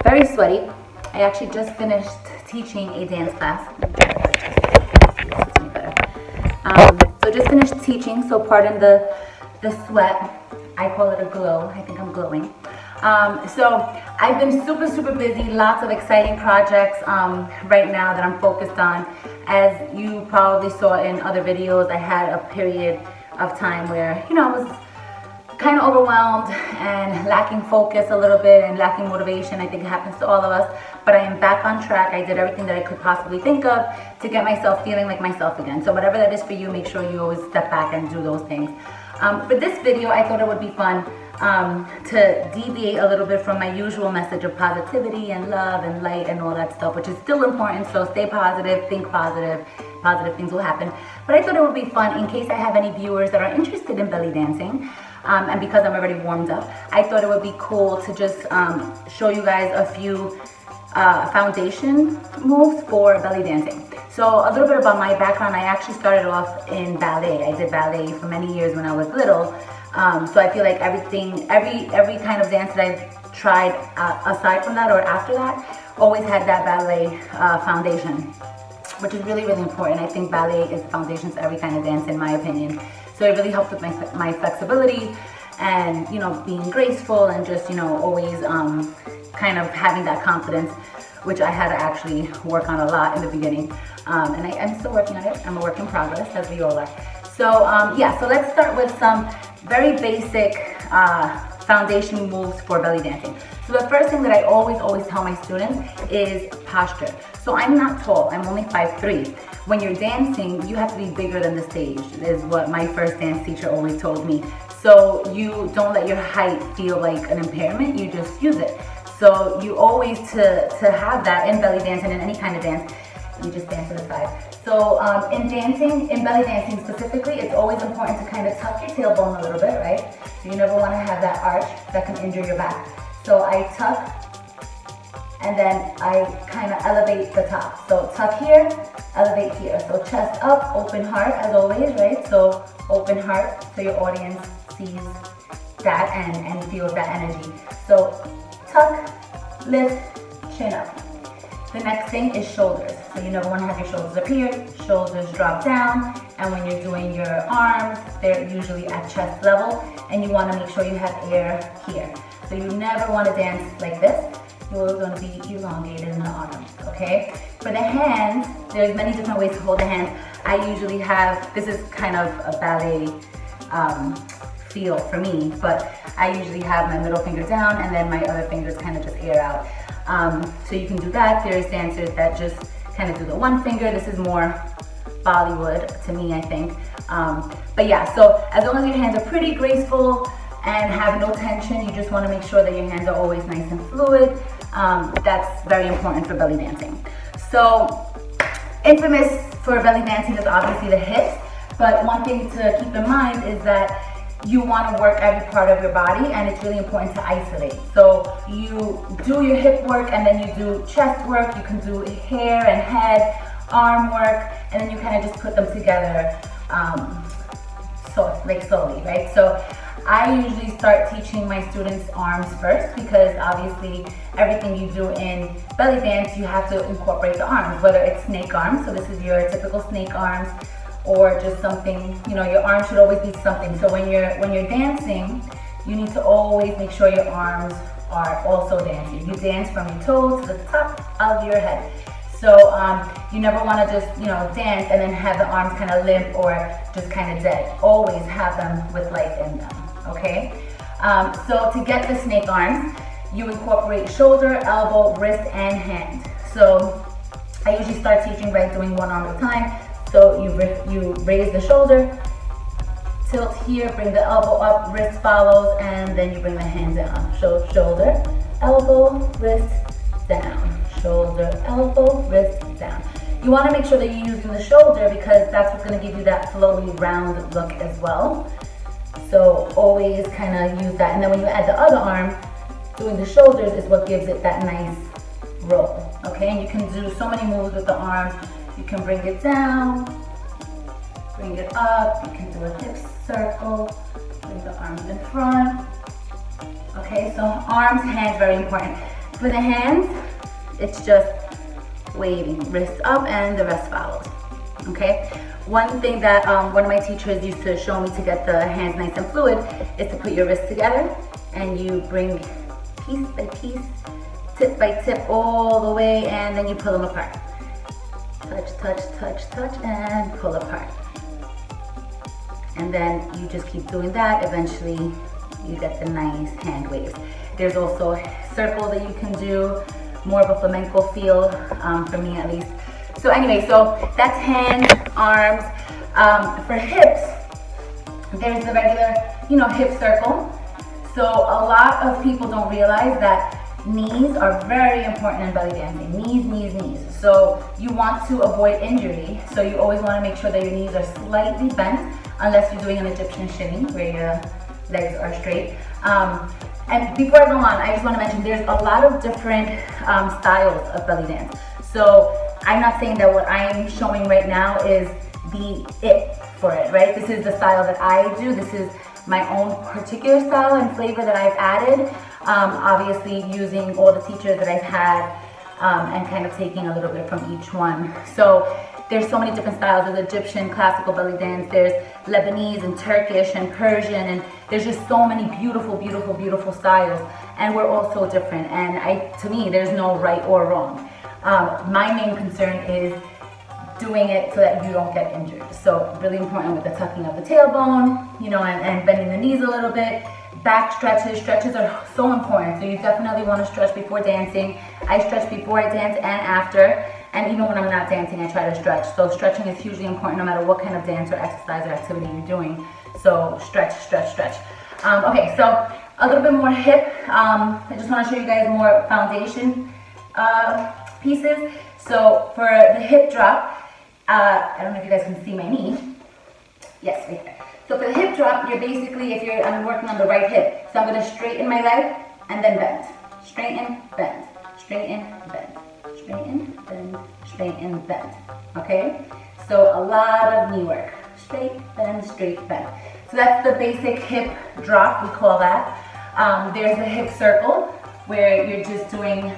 Very sweaty. I actually just finished teaching a dance class. So just finished teaching, so pardon the sweat. I call it a glow. I think I'm glowing. So I've been super busy, lots of exciting projects right now that I'm focused on. As you probably saw in other videos, I had a period of time where, you know, I was kind of overwhelmed and lacking focus a little bit and lacking motivation. I think it happens to all of us, but I am back on track. I did everything that I could possibly think of to get myself feeling like myself again. So whatever that is for you, make sure you always step back and do those things. For this video, I thought it would be fun to deviate a little bit from my usual message of positivity and love and light and all that stuff, which is still important. So stay positive, think positive, positive things will happen. But I thought it would be fun in case I have any viewers that are interested in belly dancing. And because I'm already warmed up, I thought it would be cool to just show you guys a few foundation moves for belly dancing. So a little bit about my background. I actually started off in ballet. I did ballet for many years when I was little. So I feel like every kind of dance that I've tried aside from that or after that always had that ballet foundation, which is really important. I think ballet is the foundation to every kind of dance, in my opinion. So it really helped with my flexibility and, you know, being graceful and just, you know, always kind of having that confidence, which I had to actually work on a lot in the beginning. And I'm still working on it. I'm a work in progress, as we all are. So yeah, so let's start with some very basic foundation moves for belly dancing. So the first thing that I always tell my students is posture. So I'm not tall, I'm only 5'3". When you're dancing, you have to be bigger than the stage, is what my first dance teacher always told me. So you don't let your height feel like an impairment, you just use it. So you always, to have that in belly dancing, in any kind of dance, you just stand to the side. So in belly dancing specifically, it's always important to kind of tuck your tailbone a little bit, right? So you never want to have that arch that can injure your back. So I tuck, and then I kind of elevate the top. So tuck here, elevate here. So chest up, open heart as always, right? So open heart so your audience sees that and feels that energy. So tuck, lift, chin up. The next thing is shoulders. So you never want to have your shoulders up here, shoulders drop down, and when you're doing your arms, they're usually at chest level, and you want to make sure you have air here. So you never want to dance like this. You're going to be elongated in the arms, okay? For the hands, there's many different ways to hold the hands. I usually have, this is kind of a ballet feel for me, but I usually have my middle finger down and then my other fingers kind of just air out. So you can do that. There's dancers that just kind of do the one finger. This is more Bollywood to me, I think. But yeah, so as long as your hands are pretty graceful and have no tension, you just want to make sure that your hands are always nice and fluid. That's very important for belly dancing. So infamous for belly dancing is obviously the hips, but one thing to keep in mind is that you want to work every part of your body, and it's really important to isolate. So you do your hip work, and then you do chest work, you can do hair and head, arm work, and then you kind of just put them together slowly, right? So I usually start teaching my students arms first, because obviously everything you do in belly dance, you have to incorporate the arms, whether it's snake arms, so this is your typical snake arms, or just something, you know, your arms should always be something. So when you're dancing, you need to always make sure your arms are also dancing. You dance from your toes to the top of your head. So you never want to just, you know, dance and then have the arms kind of limp or just kind of dead. Always have them with life in them, okay? So to get the snake arms, you incorporate shoulder, elbow, wrist, and hand. So I usually start teaching by doing one arm at a time. So you raise the shoulder, tilt here, bring the elbow up, wrist follows, and then you bring the hand down. So shoulder, elbow, wrist, down. Shoulder, elbow, wrist, down. You want to make sure that you're using the shoulder because that's what's going to give you that flowy, round look as well. So always kind of use that. And then when you add the other arm, doing the shoulders is what gives it that nice roll. Okay, and you can do so many moves with the arms. You can bring it down, bring it up. You can do a hip circle, bring the arms in front. Okay, so arms, hands, very important. For the hands, it's just waving, wrist up, and the rest follows. Okay, one thing that one of my teachers used to show me to get the hands nice and fluid is to put your wrists together and you bring piece by piece, tip by tip all the way, and then you pull them apart. Touch, touch, touch, touch, and pull apart. And then you just keep doing that. Eventually, you get the nice hand waves. There's also a circle that you can do, more of a flamenco feel, for me at least. So anyway, so that's hands, arms. For hips, there's the regular, you know, hip circle. So a lot of people don't realize that knees are very important in belly dancing. Knees, knees, knees. So you want to avoid injury. So you always want to make sure that your knees are slightly bent, unless you're doing an Egyptian shimmy where your legs are straight. And before I go on, I just want to mention there's a lot of different styles of belly dance. So I'm not saying that what I'm showing right now is the it for it, right? This is the style that I do. This is my own particular style and flavor that I've added. Obviously using all the teachers that I've had and kind of taking a little bit from each one. So there's so many different styles. There's Egyptian classical belly dance, there's Lebanese and Turkish and Persian, and there's just so many beautiful, beautiful, beautiful styles. And we're all so different. And to me, there's no right or wrong. My main concern is doing it so that you don't get injured. So really important with the tucking of the tailbone, you know, and bending the knees a little bit. Back stretches. Stretches are so important. So you definitely want to stretch before dancing. I stretch before I dance and after. And even when I'm not dancing, I try to stretch. So stretching is hugely important no matter what kind of dance or exercise or activity you're doing. So stretch, stretch, stretch. Okay, so a little bit more hip. I just want to show you guys more foundation pieces. So for the hip drop, I don't know if you guys can see my knee. Yes, right there. So for the hip drop, you're basically, I'm working on the right hip. So I'm going to straighten my leg and then bend. Straighten, bend. Straighten, bend. Straighten, bend. Straighten, bend. Okay? So a lot of knee work. Straight, bend, straight, bend. So that's the basic hip drop, we call that. There's the hip circle, where you're just doing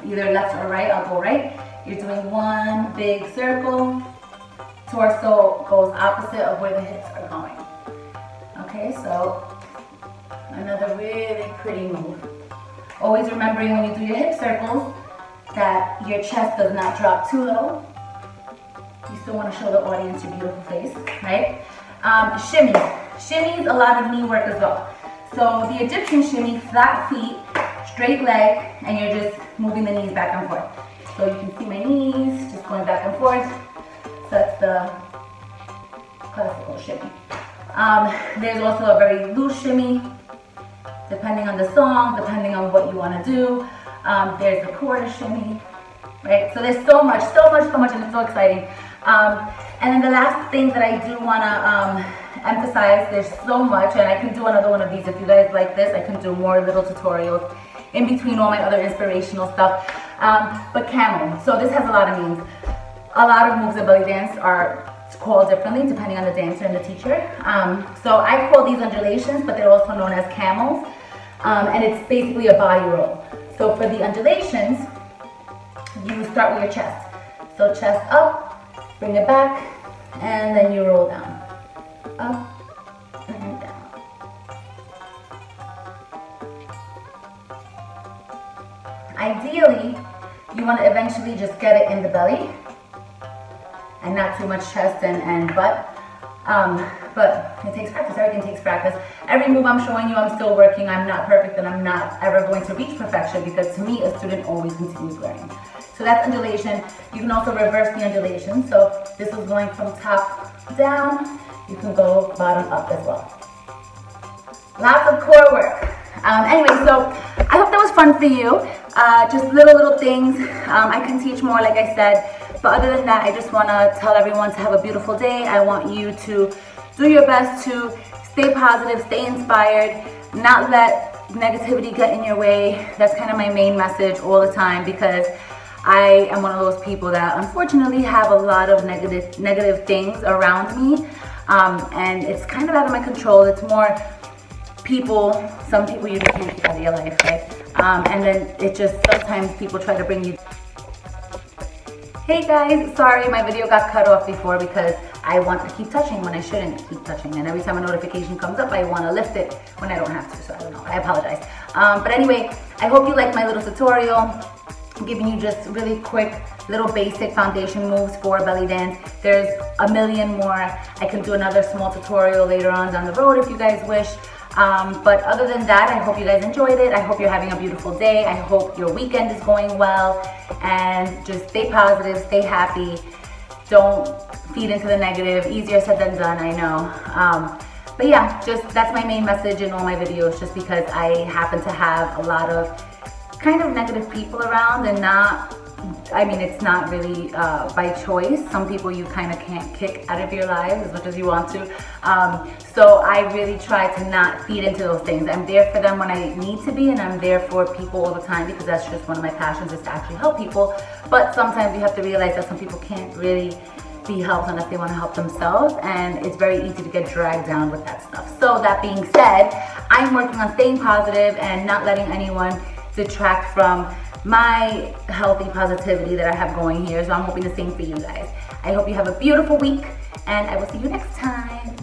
either left or right. I'll go right. You're doing one big circle. Torso goes opposite of where the hips are going. Okay, so another really pretty move. Always remembering when you do your hip circles that your chest does not drop too low. You still want to show the audience your beautiful face, right? Shimmies. Shimmies, a lot of knee work as well. So the Egyptian shimmy, flat feet, straight leg, and you're just moving the knees back and forth. So you can see my knees just going back and forth. So that's the classical shimmy. There's also a very loose shimmy, depending on the song, depending on what you want to do. There's the quarter shimmy, right? So there's so much, and it's so exciting. And then the last thing that I do want to emphasize, there's so much, and I can do another one of these. If you guys like this, I can do more little tutorials in between all my other inspirational stuff. But camel, so this has a lot of meanings. A lot of moves in belly dance are called differently depending on the dancer and the teacher. So I call these undulations, but they're also known as camels. And it's basically a body roll. So for the undulations, you start with your chest. So chest up, bring it back, and then you roll down, up and down. Ideally, you want to eventually just get it in the belly and not too much chest and butt. But it takes practice. Everything takes practice. Every move I'm showing you, I'm still working. I'm not perfect, and I'm not ever going to reach perfection, because to me, a student always continues learning. So that's undulation. You can also reverse the undulation. So this is going from top down. You can go bottom up as well. Lots of core work. Anyway, so I hope that was fun for you. Just little things. I can teach more, like I said. But other than that, I just want to tell everyone to have a beautiful day. I want you to do your best to stay positive, stay inspired, not let negativity get in your way. That's kind of my main message all the time, because I am one of those people that unfortunately have a lot of negative things around me. And it's kind of out of my control. It's more people, some people you just can't keep out of your life, right? And then it just, sometimes people try to bring you. Hey guys, sorry my video got cut off before because I want to keep touching when I shouldn't keep touching, and every time a notification comes up I want to lift it when I don't have to, so I don't know, I apologize. But anyway, I hope you liked my little tutorial. I'm giving you just really quick little basic foundation moves for belly dance. There's a million more. I can do another small tutorial later on down the road if you guys wish. But other than that, I hope you guys enjoyed it. I hope you're having a beautiful day. I hope your weekend is going well, and just stay positive, stay happy. Don't feed into the negative. Easier said than done, I know. But yeah, just that's my main message in all my videos, just because I happen to have a lot of kind of negative people around, and I mean, it's not really by choice. Some people you kind of can't kick out of your lives as much as you want to. So I really try to not feed into those things. I'm there for them when I need to be, and I'm there for people all the time, because that's just one of my passions, is to actually help people. But sometimes you have to realize that some people can't really be helped unless they want to help themselves, and it's very easy to get dragged down with that stuff. So that being said, I'm working on staying positive and not letting anyone detract from my healthy positivity that I have going here. So I'm hoping the same for you guys. I hope you have a beautiful week, and I will see you next time.